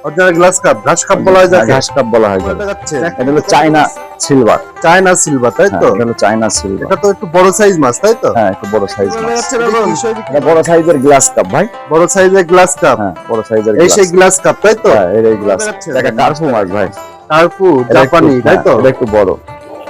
Original glass cup, ঘাস cup বলা হয় যাকে। ঘাস কাপ বলা হয় যাকে। এটা হলো চায়না সিলভার। চায়না সিলভার, তাই তো? এটা হলো চায়না সিলভার। এটা তো একটু বড় সাইজ মাছ, তাই তো? হ্যাঁ, একটু বড় সাইজ মাছ। এটা বড় সাইজের গ্লাস কাপ ভাই। বড় সাইজের গ্লাস কাপ। হ্যাঁ, বড় সাইজের এই গ্লাস। সেই গ্লাস কাপ, তাই তো? হ্যাঁ, এই গ্লাস। এটা কার্পু মাছ ভাই। কার্পু জাপানি, তাই তো? এটা একটু বড়।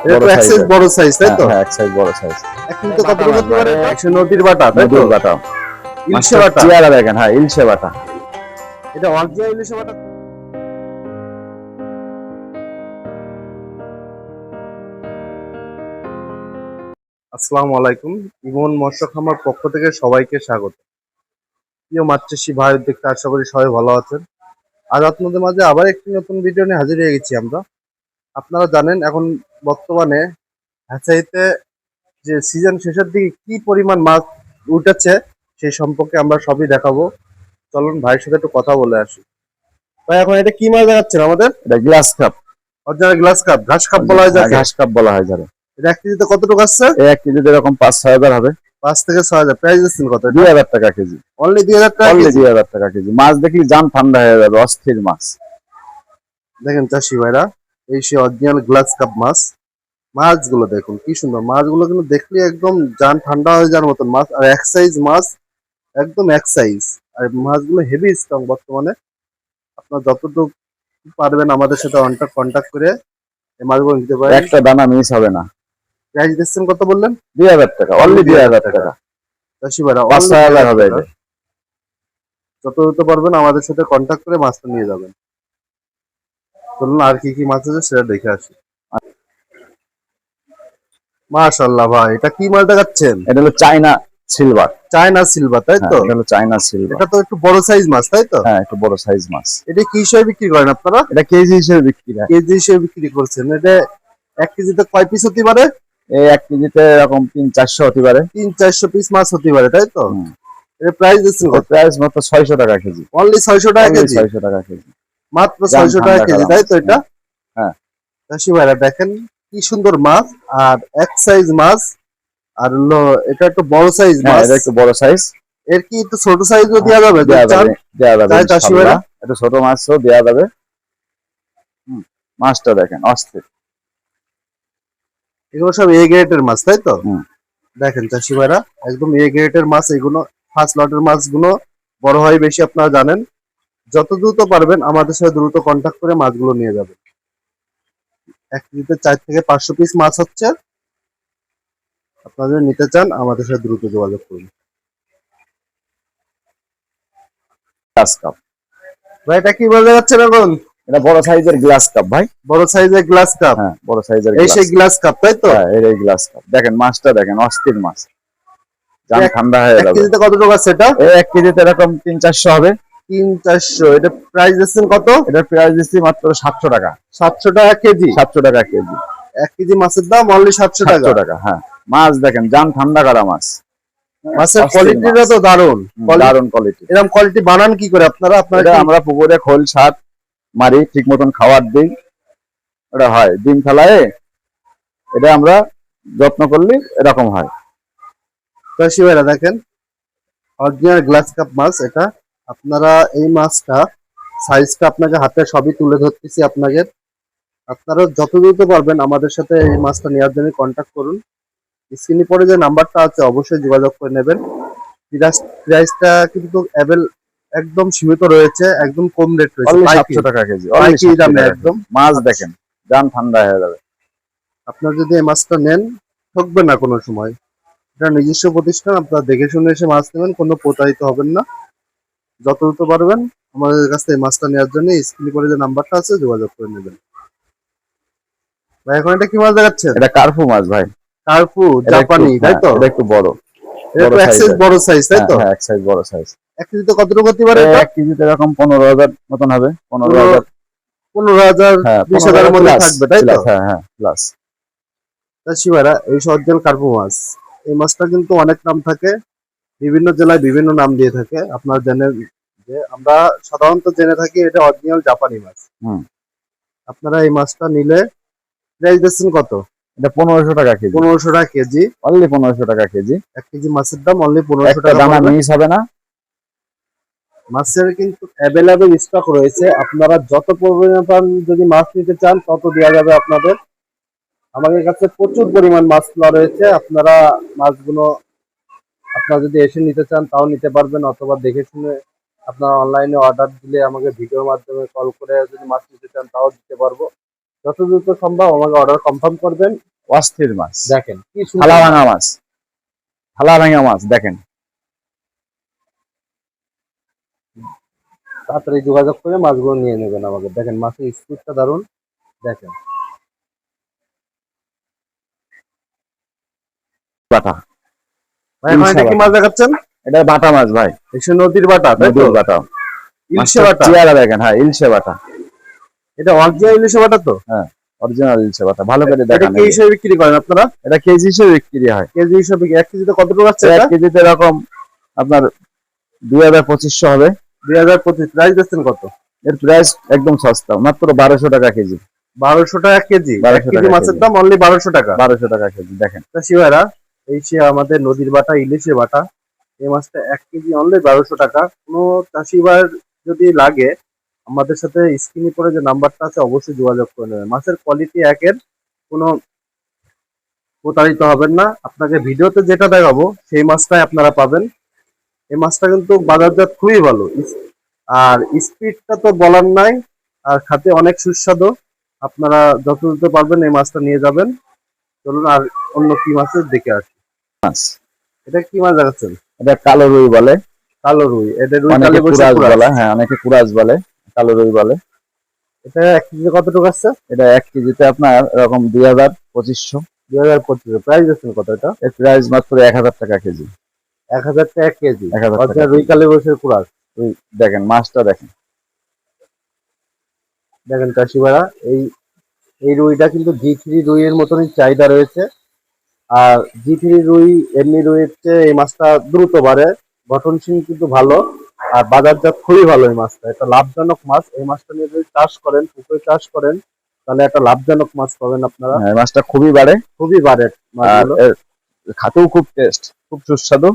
এটা তো এক সাইজ বড় সাইজ, তাই তো? হ্যাঁ, এক সাইজ বড় সাইজ। এখন তো কত হতে পারে? 100 নদীর বাটা, তাই তো? নদীর বাটা। ইলশে বাটা। চেহারা দেখেন, হ্যাঁ, ইলশে বাটা। এটা অরিজিনাল ইলশে বাটা। আসসালামু আলাইকুম। ইমন মৎস্য খামার পক্ষ থেকে সবাইকে স্বাগত। প্রিয় মাছ চাষি ভাই দেখতে আশা করি সবাই ভালো আছেন। আজ আপনাদের মাঝে আবার একটি নতুন ভিডিও নিয়ে হাজির হয়ে গেছি আমরা। আপনারা জানেন এখন বর্তমানে হ্যাচারিতে যে সিজন শেষের দিকে কি পরিমাণ মাছ উঠেছে সেই সম্পর্কে আমরা সবই দেখাবো। চলুন ভাইয়ের সাথে একটু কথা বলে আসি। ভাই এখন এটা কি মাছ দেখাচ্ছেন আমাদের? এটা glass cup. Original glass cup, ঘাস কাপ বলা হয় যাকে। ঘাস কাপ বলা হয় যাকে। এটা 1 কেজিতে কতটুকু আসছে? এই 1 কেজিতে এরকম 5-6 হাজার হবে। 5 থেকে 6 হাজার। প্রাইস দিচ্ছেন কত? 2000 টাকা কেজি। অনলি 2000 টাকা অনলি কেজি। 2000 টাকা কেজি। মাছ দেখলি জান ঠান্ডা হয়ে যাবে, অস্থির মাছ। দেখেন চাষি ভাইরা, এই সে অরিজিনাল গ্লাস কাপ মাছ। মাছগুলো দেখুন কি সুন্দর, মাছগুলো কিন্তু দেখলে একদম জান ঠান্ডা হয়ে যাওয়ার মতন মাছ, আর এক সাইজ মাছ, একদম এক সাইজ। আর মাছগুলো হেভি স্ট্রং বর্তমানে। আপনার যতটুকু পারবেন আমাদের সাথে কন্ট্যাক্ট করে এই মাছগুলো নিতে পারেন। একটা দানা মিস হবে না। প্রাইস দিচ্ছেন কত বললেন? 2000 টাকা। অনলি 2000 টাকা। চাষি ভাইরা 5-6 হাজার হবে এটা। যত দিতে পারবেন আমাদের সাথে কন্ট্যাক্ট করে মাছটা নিয়ে যাবেন। চলুন আর কি কি মাছ আছে সেটা দেখে আসি। মাশাআল্লাহ ভাই, এটা কি মাছ দেখাচ্ছেন? এটা হলো চায়না সিলভার। চায়না সিলভার, তাই তো? এটা হলো চায়না সিলভার। এটা তো একটু বড় সাইজ মাছ, তাই তো? হ্যাঁ, একটু বড় সাইজ মাছ। এটা কি হিসেবে বিক্রি করেন আপনারা? এটা কেজি হিসেবে বিক্রি হয়। কেজি হিসেবে বিক্রি করছেন। এটা 1 কেজিতে কয় পিস হতে পারে? এই 1 কেজিতে এরকম 300-400 হতে পারে। 300-400 পিস মাছ হতে পারে, তাই তো? এর প্রাইস দিচ্ছেন কত? প্রাইস মাত্র 600 টাকা কেজি। অনলি 600 টাকা কেজি। 600 টাকা কেজি। মাত্র 600 টাকা কেজি, তাই তো? এটা হ্যাঁ। চাষি ভাইরা দেখেন কি সুন্দর মাছ, আর এক সাইজ মাছ, আর হলো এটা একটু বড় সাইজ হ্যাঁ, মাছ। এটা একটু বড় সাইজ। এর কি একটু ছোট সাইজও দেওয়া যাবে? দেওয়া যাবে তাই চাষি ভাইরা, ইনশাআল্লাহ। এটা ছোট মাছও দেওয়া যাবে। মাছটা দেখেন অস্থির। এগুলো সব এ গ্রেডের মাছ, তাই তো? হুম। দেখেন চাষি ভাইরা, একদম এ গ্রেডের মাছ এগুলো। ফার্স্ট লটের মাছগুলো বড় হয় বেশি, আপনারা জানেন। যত দ্রুত পারবেন আমাদের সাথে দ্রুত কন্ট্যাক্ট করে মাছগুলো নিয়ে যাবেন। 1 কেজিতে 4 থেকে 500 পিস মাছ হচ্ছে। আপনারা যদি নিতে চান আমাদের সাথে দ্রুত যোগাযোগ করুন। Glass cup. ভাই এটা কি বলে যাচ্ছেন এখন? এটা বড় সাইজের গ্লাস কাপ ভাই। বড় সাইজের গ্লাস কাপ। হ্যাঁ, বড় সাইজের এই গ্লাস। সেই গ্লাস কাপ, তাই তো? হ্যাঁ, এই গ্লাস কাপ। দেখেন মাছটা দেখেন, অস্থির মাছ। জান ঠান্ডা হয়ে 1 যাবে। কেজিতে কত টাকা সেটা? এই 1 কেজিতে এরকম 300-400 হবে। 300-400। এটা প্রাইস দিচ্ছেন কত? এটার প্রাইস দিচ্ছি মাত্র 700 টাকা। 700 টাকা কেজি। 700 টাকা কেজি। 1 কেজি মাছের দাম অনলি 700 টাকা। 700 টাকা। হ্যাঁ, মাছ দেখেন জান ঠান্ডা করা মাছ। মাছের অস্থির কোয়ালিটিটা মাছ। তো দারুণ। দারুণ কোয়ালিটি। এরকম কোয়ালিটি বানান কি করে আপনারা? এটা আমরা পুকুরে খোল সার মারি, ঠিক মতন খাবার দিই, এটা হয়। ডিম ফেলায় এটা আমরা যত্ন করলে এরকম হয়। চাষি ভাইরা দেখেন অরিজিনাল গ্লাস কাপ মাছ এটা। আপনারা এই মাছটা সাইজটা আপনাকে হাতে সবই তুলে ধরতেছি আপনাকে। আপনারা যত দ্রুত পারবেন আমাদের সাথে এই মাছটা নেওয়ার জন্য কন্ট্যাক্ট করুন। স্ক্রিনে পরে যে নাম্বারটা আছে অবশ্যই যোগাযোগ করে নেবেন। প্রাইসটা কিন্তু একদম সীমিত রয়েছে, একদম কম রেট রয়েছে। অনলি পাইকারি 700 টাকা কেজি। পাইকারি দামে একদম। মাছ দেখেন জান ঠান্ডা হয়ে যাবে। আপনারা যদি এই মাছটা নেন ঠকবে না কোনো সময়। এটা নিজস্ব প্রতিষ্ঠান, আপনারা দেখে শুনে এসে মাছ নেবেন, কোনো প্রতারিত হবেন না। যত দ্রুত পারবেন আমাদের কাছ থেকে মাছটা নেওয়ার জন্য স্ক্রিনে পরে যে নাম্বারটা আছে যোগাযোগ করে নেবেন। ভাই এখন এটা কি মাছ দেখাচ্ছেন? এটা কার্পু মাছ ভাই। কার্পু জাপানি, তাই তো? এটা একটু বড়। এটা তো এক সাইজ বড় সাইজ, তাই তো? হ্যাঁ, এক সাইজ বড় সাইজ। 1 কেজিতে কতটুকু হতে পারে এটা? 1 কেজিতে এরকম 15,000 মতন হবে। 15,000। 15,000 হ্যাঁ, 20,000 এর মধ্যে থাকবে, তাই তো? হ্যাঁ হ্যাঁ, প্লাস। চাষি ভাইরা এই অরিজিনাল কার্পু মাছ, এই মাছটা কিন্তু অনেক নাম থাকে, বিভিন্ন জেলায় বিভিন্ন নাম দিয়ে থাকে। আপনারা জানেন যে আমরা সাধারণত জেনে থাকি এটা অরিজিনাল জাপানি মাছ। আপনারা এই মাছটা নিলে প্রাইস দিচ্ছেন কত? এটা 1500 টাকা কেজি। 1500 টাকা কেজি। অনলি 1500 টাকা কেজি। 1 কেজি মাছের দাম অনলি 1500 একটা টাকা দানা পড়বে। মিস হবে না। মাছের কিন্তু অ্যাভেলেবেল স্টক রয়েছে, আপনারা যত পরিমাণ যদি মাছ নিতে চান তত দেওয়া যাবে আপনাদের। আমাদের কাছে প্রচুর পরিমাণ মাছ রয়েছে, আপনারা মাছগুলো আপনারা যদি এসে নিতে চান তাও নিতে পারবেন, অথবা দেখে শুনে আপনারা অনলাইনে অর্ডার দিলে আমাকে ভিডিওর মাধ্যমে কল করে যদি মাছ নিতে চান তাও দিতে পারবো। যত দ্রুত সম্ভব আমাকে অর্ডার কনফার্ম করবেন। অস্থির মাছ, দেখেন কি থালা সুন্দর ভাঙা মাছ, থালা ভাঙা মাছ দেখেন। তাড়াতাড়ি যোগাযোগ করে মাছগুলো নিয়ে নেবেন আমাকে। দেখেন মাছের স্পিডটা দারুণ, দেখেন। বাটা, ভাই এখন ইলশা এটা কি বাটা, মাছ দেখাচ্ছেন? এটা বাটা মাছ ভাই, এসে নদীর বাটা, তাই তো? নদীর বাটা। ইলশে মাছটার বাটা, চেহারা দেখেন, হ্যাঁ ইলশে বাটা, এটা অরিজিনাল ইলিশে বাটা তো? হ্যাঁ অরিজিনাল ইলশে বাটা, ভালো করে এটা দেখান। কি হিসেবে বিক্রি করেন আপনারা? এটা কেজি হিসেবে বিক্রি হয়। কেজি হিসেবে এক কেজিতে কত টাকা আছে এক এটা? কেজিতে এরকম আপনার 2200-2500 হবে। 2025 প্রাইস দিচ্ছেন কত? এর প্রাইস একদম সস্তা, মাত্র 1200 টাকা কেজি। 1200 টাকা কেজি? 1 1200 কেজি টাকা মাছের কেজি, দাম অনলি 1200 টাকা। 1200 টাকা কেজি দেখেন। চাষি ভাইরা, এই সে আমাদের নদীর বাটা ইলিশে বাটা, এই মাছটা 1 কেজি অনলি 1200 টাকা। কোনো চাষি ভাইয়ের যদি লাগে আমাদের সাথে স্ক্রিনে পরে যে নাম্বারটা আছে অবশ্যই যোগাযোগ করে নেবেন। মাছের কোয়ালিটি একের, কোনো প্রতারিত হবেন না। আপনাকে ভিডিওতে যেটা দেখাবো সেই মাছটাই আপনারা পাবেন। এই মাছটা কিন্তু বাজারজাত খুবই ভালো, আর স্পিডটা তো বলার নাই, আর খেতে অনেক সুস্বাদু। আপনারা যত দ্রুত পারবেন এই মাছটা নিয়ে যাবেন। চলুন আর অন্য কি মাছের দেখে আসি। মাছ, এটা কি মাছ দেখাচ্ছেন? এটা কালো রুই বলে, কালো রুই, এটা রুই অনেকে কালে বসে কুরাজ কুরাস। বলে, হ্যাঁ অনেকে কুরাজ বলে, কালো রুই বলে। এটা 1 কেজি কতটুকু আছে? এটা 1 কেজিতে আপনার এরকম 2000-2500। 2025 প্রাইস দিচ্ছেন কত এটা? এর প্রাইস মাত্র 1000 টাকা কেজি। 1000 টাকা 1 কেজি 1000 টাকা অরিজিনাল রুই কেজি। কালে বসে কুরাস। রুই দেখেন, মাছটা দেখেন। দেখেন চাষিভাড়া, এই এই রুইটা কিন্তু জি3 রুইয়ের মতনই চাহিদা রয়েছে। আর জি3 রুই এমনি রুইয়ের চেয়ে এই মাছটা দ্রুত বাড়ে, গঠনশীল কিন্তু ভালো, আর বাজারজাত খুবই ভালো। এই মাছটা একটা লাভজনক মাছ। এই মাছটা নিয়ে যদি চাষ করেন, পুকুরে চাষ করেন, তাহলে একটা লাভজনক মাছ পাবেন আপনারা। হ্যাঁ, মাছটা খুবই বাড়ে, খুবই বাড়ে আর মাছগুলো। এর খাতেও খুব টেস্ট, খুব সুস্বাদু।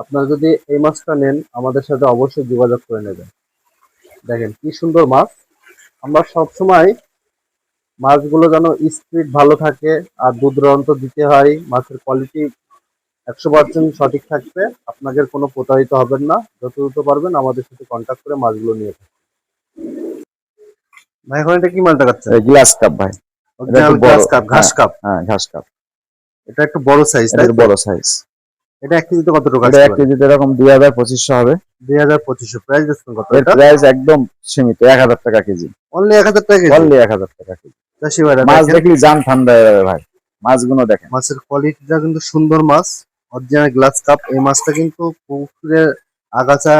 আপনারা যদি এই মাছটা নেন আমাদের সাথে অবশ্যই যোগাযোগ করে নেবেন। দেখেন কি সুন্দর মাছ। আমরা সবসময় মাছগুলো যেন স্পিড ভালো থাকে আর দুধ দিতে হয়, মাছের কোয়ালিটি 100% সঠিক থাকবে। আপনাদের কোনো প্রতারিত হবেন না। যত দ্রুত পারবেন আমাদের সাথে কন্ট্যাক্ট করে মাছগুলো নিয়ে থাকবেন। ভাই এখন এটা কি মাছ দেখাচ্ছেন? গ্লাস কাপ ভাই, এটা অরিজিনাল একটু বড়। গ্লাস কাপ, ঘাস হ্যাঁ, কাপ। হ্যাঁ ঘাস কাপ, এটা একটু বড় সাইজ, এটা তাই একটু তো? বড় সাইজ। এটা 1 কেজিতে কত টাকা এটা আসতে 1 পারে? কেজিতে এরকম 2000-2500 হবে। 2250 প্রাইস দিচ্ছেন কত এর এটা? প্রাইস একদম সীমিত, 1000 টাকা কেজি। অনলি 1000 টাকা কেজি? অনলি 1000 টাকা কেজি। চাষি ভাইরা মাছ দেখেন, দেখলি জান ঠান্ডা হয়ে যাবে ভাই, মাছগুলো দেখেন। মাছের কোয়ালিটিটা কিন্তু সুন্দর মাছ, অরিজিনাল গ্লাস কাপ। এই মাছটা কিন্তু পুকুরের আগাছা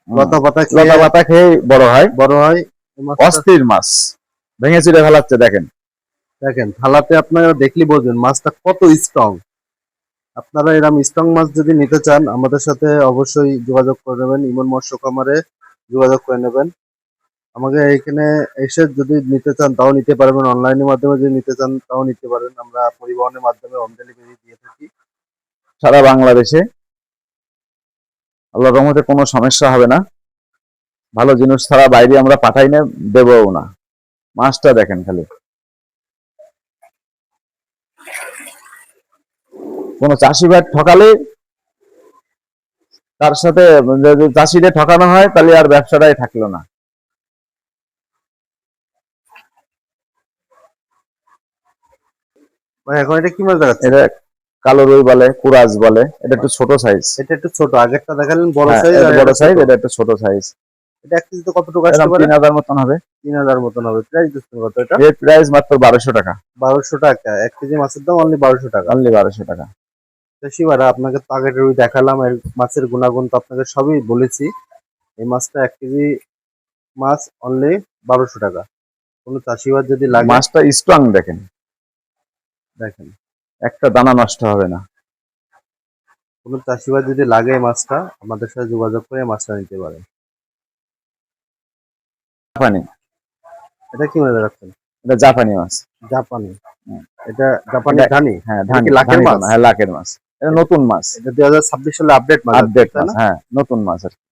লতা পাতা খেয়ে লতা পাতা খেয়ে বড় হয়, বড় হয়। এই মাছটা অস্থির মাছ, ভেঙে চুরে ফেলাচ্ছে দেখেন। দেখেন থালাতে আপনারা দেখলে বুঝবেন মাছটা কত স্ট্রং। আপনারা এরকম স্ট্রং মাছ যদি নিতে চান আমাদের সাথে অবশ্যই যোগাযোগ করে নেবেন। ইমন মৎস্য খামারে যোগাযোগ করে নেবেন। আমাকে এখানে এসে যদি নিতে চান তাও নিতে পারবেন, অনলাইনের মাধ্যমে যদি নিতে চান তাও নিতে পারবেন। আমরা পরিবহনের মাধ্যমে হোম ডেলিভারি দিয়ে থাকি। সারা বাংলাদেশে, আল্লাহর রহমতে কোনো সমস্যা হবে না। ভালো জিনিস ছাড়া বাইরে আমরা পাঠাই না, দেবও না। মাছটা দেখেন খালি, কোন চাষি ভাই ঠকালে তার সাথে, যদি চাষিরে ঠকানো হয় তাহলে আর ব্যবসাটাই থাকলো না। ভাই এখন এটা কি মাছ দেখাচ্ছে? এটা কালো রুই বলে, কুরাজ বলে, এটা একটু ছোট সাইজ। এটা একটু ছোট, আগেরটা দেখালেন বড় হ্যাঁ, সাইজ, এটা আর বড় এটা সাইজ, ছোট। এটা একটু ছোট সাইজ। এটা 1 কেজিতে কত টাকা আসতে এরকম পারে? 3000 মতন হবে। 3000 মতন হবে। প্রাইস দিচ্ছেন কত এটা? এর প্রাইস মাত্র 1200 টাকা। 1200 টাকা 1 কেজি মাছের দাম অনলি 1200 টাকা। অনলি 1200 টাকা। চাষিভাড়া আপনাকে তো আগের রুই দেখালাম, এর মাছের গুণাগুণ তো আপনাকে সবই বলেছি। এই মাছটা 1 কেজি মাছ অনলি 1200 টাকা। কোনো চাষিবার যদি লাগে মাছটা স্ট্রং দেখেন, দেখেন, একটা দানা নষ্ট হবে না। কোনো চাষিবার যদি লাগে এই মাছটা আমাদের সাথে যোগাযোগ করে এই মাছটা নিতে পারেন। জাপানি, এটা কি মাছ রাখছেন? এটা জাপানি মাছ। জাপানি? হুম। এটা জাপানি এটা- ধানি? হ্যাঁ এটা ধানি, কি লাখের ধানি মাছ? দানা, হ্যাঁ লাখের মাছ। এটা নতুন মাছ, এটা 2026 সালে আপডেট মাছ, আপডেট তাই মাছ, না? হ্যাঁ নতুন মাছ আর কি।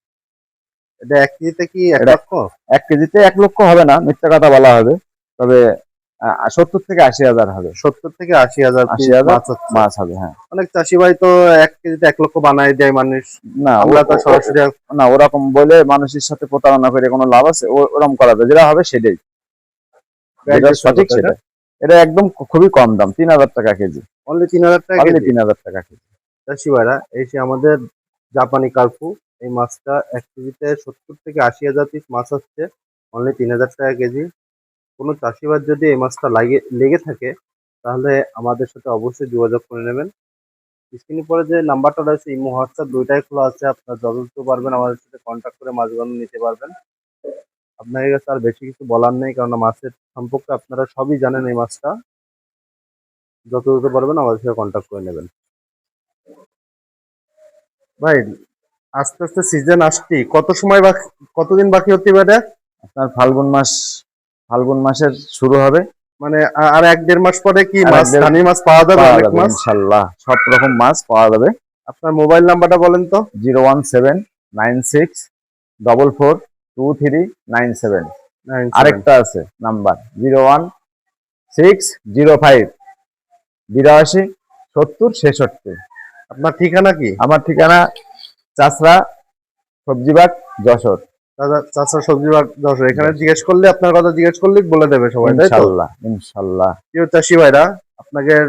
এটা 1 কেজিতে কি 1 এটা লক্ষ? 1 কেজিতে 1 লক্ষ হবে না, মিথ্যা কথা বলা হবে, তবে 70 থেকে 80 হাজার হবে। 70 থেকে 80,000 পিস 80,000 মাছ হচ্ছে। মাছ হবে, হ্যাঁ। অনেক চাষি ভাই তো 1 কেজিতে 1 লক্ষ বানাই দেয় মানুষ। না আমরা তো সরাসরি না, ওরকম বলে মানুষের সাথে প্রতারণা করে কোনো লাভ আছে? ওরকম করা যায়, যেটা হবে সেটাই, যেটা price সঠিক কত এটা? সেটা। এটা একদম খুবই কম দাম, 3,000 টাকা কেজি, অনলি 3,000 টাকা অনলি কেজি। 3,000 টাকা কেজি। চাষি ভাইরা এই যে আমাদের জাপানি কার্পু, এই মাছটা 1 কেজিতে 70 থেকে 80,000 পিস মাছ হচ্ছে, অনলি 3,000 টাকা কেজি। কোনো চাষিবাদ যদি এই মাছটা লেগে থাকে তাহলে আমাদের সাথে অবশ্যই যোগাযোগ করে নেবেন। স্ক্রিনে পরে যে নাম্বারটা রয়েছে ইমো হোয়াটসঅ্যাপ দুইটাই খোলা আছে, আপনারা যত পারবেন আমাদের সাথে কন্ট্যাক্ট করে মাছগুলো নিতে পারবেন। আপনাদের কাছে আর বেশি কিছু বলার নেই, কারণ মাছের সম্পর্কে আপনারা সবই জানেন। এই মাছটা যত দ্রুত পারবেন আমাদের সাথে কন্ট্যাক্ট করে নেবেন। ভাই আস্তে আস্তে সিজন আসছি, কতদিন বাকি হতে পারে? আপনার ফাল্গুন মাসের শুরু হবে, মানে আর 1-1.5 মাস পরে কি আর মাছ, ধানি মাছ পাওয়া যাবে? পাওয়া অনেক যাবে মাছ। ইনশাল্লাহ, সব রকম মাছ পাওয়া যাবে। আপনার মোবাইল নাম্বারটা বলেন তো। 01796442397। 97। আরেকটা আছে নাম্বার 01605827066। আপনার ঠিকানা কি? আমার ঠিকানা চাষরা সবজিবাগ, যশোর। দাদা চাচা সবজি বাগ যশোর, এখানে জিজ্ঞেস করলে, আপনার কথা জিজ্ঞেস করলে বলে দেবে সবাই, তাই তো? ইনশাল্লাহ ইনশাল্লাহ। প্রিয় চাষি ভাইরা, আপনাদের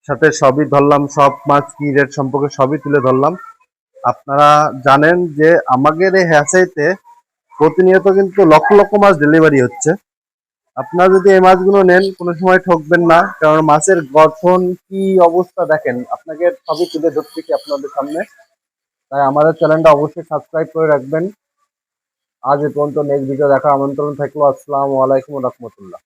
সাথে সবই ধরলাম, সব মাছ কি রেট সম্পর্কে সবই তুলে ধরলাম। আপনারা জানেন যে আমাদের এই হ্যাচারিতে প্রতিনিয়ত কিন্তু লক্ষ লক্ষ মাছ ডেলিভারি হচ্ছে। আপনারা যদি এই মাছগুলো নেন কোনো সময় ঠকবেন না, কারণ মাছের গঠন কি অবস্থা দেখেন, আপনাকে সবই তুলে ধরতেছি আপনাদের সামনে। তাই আমাদের চ্যানেলটা অবশ্যই সাবস্ক্রাইব করে রাখবেন। আজ এ পর্যন্ত, নেক্সট ভিডিও দেখার আমন্ত্রণ থাকলো। আসসালামু আলাইকুম ওয়া রাহমাতুল্লাহ।